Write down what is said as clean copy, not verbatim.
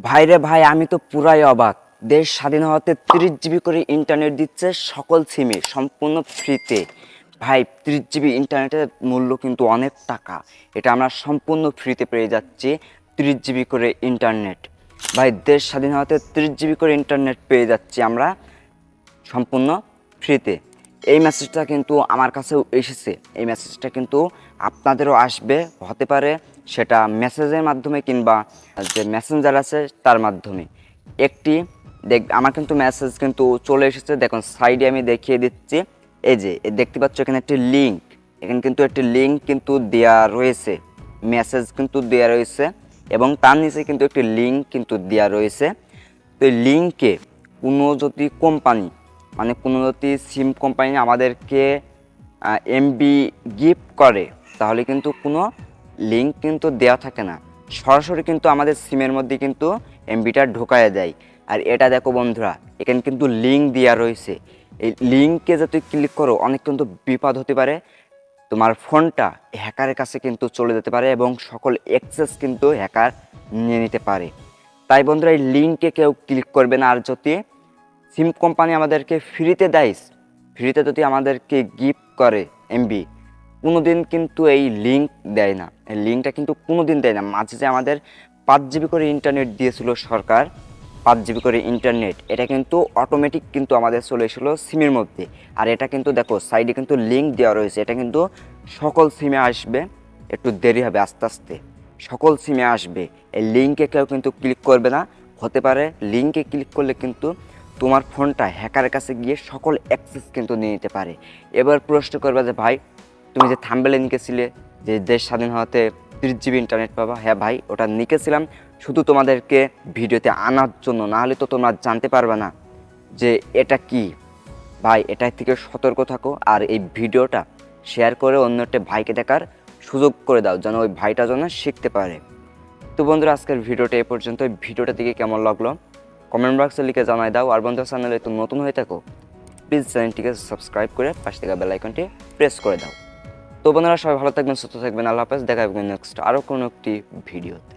ভাইরে ভাই, আমি তো পুরাই অবাক। দেশ স্বাধীন হওয়াতে 30 জিবি করে ইন্টারনেট দিচ্ছে সকল সিমে সম্পূর্ণ ফ্রিতে। ভাই, 30 জিবি ইন্টারনেটের মূল্য কিন্তু অনেক টাকা। এটা আমরা সম্পূর্ণ ফ্রিতে পেয়ে যাচ্ছি, 30 জিবি করে ইন্টারনেট। ভাই, দেশ স্বাধীন হওয়াতে 30 জিবি করে ইন্টারনেট পেয়ে যাচ্ছি আমরা সম্পূর্ণ ফ্রিতে। এই মেসেজটা কিন্তু আমার কাছেও এসেছে। এই মেসেজটা কিন্তু আপনাদেরও আসবে, হতে পারে সেটা মেসেজের মাধ্যমে কিংবা যে মেসেঞ্জার আছে তার মাধ্যমে। একটি আমার কিন্তু মেসেজ কিন্তু চলে এসেছে, দেখুন সাইডে আমি দেখিয়ে দিচ্ছি। এই যে দেখতে পাচ্ছ এখানে একটি লিঙ্ক, এখানে কিন্তু একটি লিঙ্ক কিন্তু দেওয়া রয়েছে, মেসেজ কিন্তু দেওয়া রয়েছে এবং তার নিচে কিন্তু একটি লিঙ্ক কিন্তু দেওয়া রয়েছে। তো এই লিঙ্কে কোনো যদি কোম্পানি, মানে কোনো যদি সিম কোম্পানি আমাদেরকে এমবি গিফট করে, তাহলে কিন্তু কোনো লিঙ্ক কিন্তু দেওয়া থাকে না, সরাসরি কিন্তু আমাদের সিমের মধ্যে কিন্তু এমবিটা ঢোকায় দেয়। আর এটা দেখো বন্ধুরা, এখানে কিন্তু লিঙ্ক দেওয়া রয়েছে। এই লিঙ্কে যদি ক্লিক করো, অনেক কিন্তু বিপদ হতে পারে। তোমার ফোনটা হ্যাকারের কাছে কিন্তু চলে যেতে পারে এবং সকল অ্যাক্সেস কিন্তু হ্যাকার নিয়ে নিতে পারে। তাই বন্ধুরা, এই লিঙ্কে কেউ ক্লিক করবে না। আর যদি সিম কোম্পানি আমাদেরকে ফ্রিতে দেয়, ফ্রিতে যদি আমাদেরকে গিফট করে এমবি, কোনো দিন কিন্তু এই লিঙ্ক দেয় না। এই লিঙ্কটা কিন্তু কোনো দিন দেয় না। মাঝে যে আমাদের 5 জিবি করে ইন্টারনেট দিয়েছিল সরকার, 5 জিবি করে ইন্টারনেট, এটা কিন্তু অটোমেটিক কিন্তু আমাদের চলে এসেছিলো সিমের মধ্যে। আর এটা কিন্তু দেখো সাইডে কিন্তু লিঙ্ক দেওয়া রয়েছে, এটা কিন্তু সকল সিমে আসবে, একটু দেরি হবে, আস্তে আস্তে সকল সিমে আসবে। এই লিঙ্কে কেউ কিন্তু ক্লিক করবে না। হতে পারে লিঙ্কে ক্লিক করলে কিন্তু তোমার ফোনটা হ্যাকারের কাছে গিয়ে সকল অ্যাক্সেস কিন্তু নিয়ে নিতে পারে। এবার প্রশ্ন করবে যে ভাই, তুমি যে থাম্বনেলে লিখেছিলে যে দেশ স্বাধীন হওয়াতে 30 জিবি ইন্টারনেট পাবা, হ্যাঁ ভাই, ওটা লিখেছিলাম শুধু তোমাদেরকে ভিডিওতে আনার জন্য, না হলে তো তোমরা জানতে পারবে না যে এটা কি। ভাই, এটা থেকে সতর্ক থাকো আর এই ভিডিওটা শেয়ার করে অন্য একটা ভাইকে দেখার সুযোগ করে দাও, যেন ওই ভাইটা যেন শিখতে পারে। তো বন্ধুরা, আজকের ভিডিওটা এই পর্যন্ত। ভিডিওটা থেকে কেমন লাগলো কমেন্ট বক্সে লিখে জানাই দাও। আর বন্ধুরা, চ্যানেলে তো নতুন হয়ে থাকো, প্লিজ চ্যানেলটিকে সাবস্ক্রাইব করে পাশে থাকা বেল আইকনটি প্রেস করে দাও। তো বন্ধুরা, সবাই ভালো থাকবেন, সুস্থ থাকবেন। আল্লাহ হাফেজ। দেখা হবে নেক্সট আরও কোনো একটি ভিডিওতে।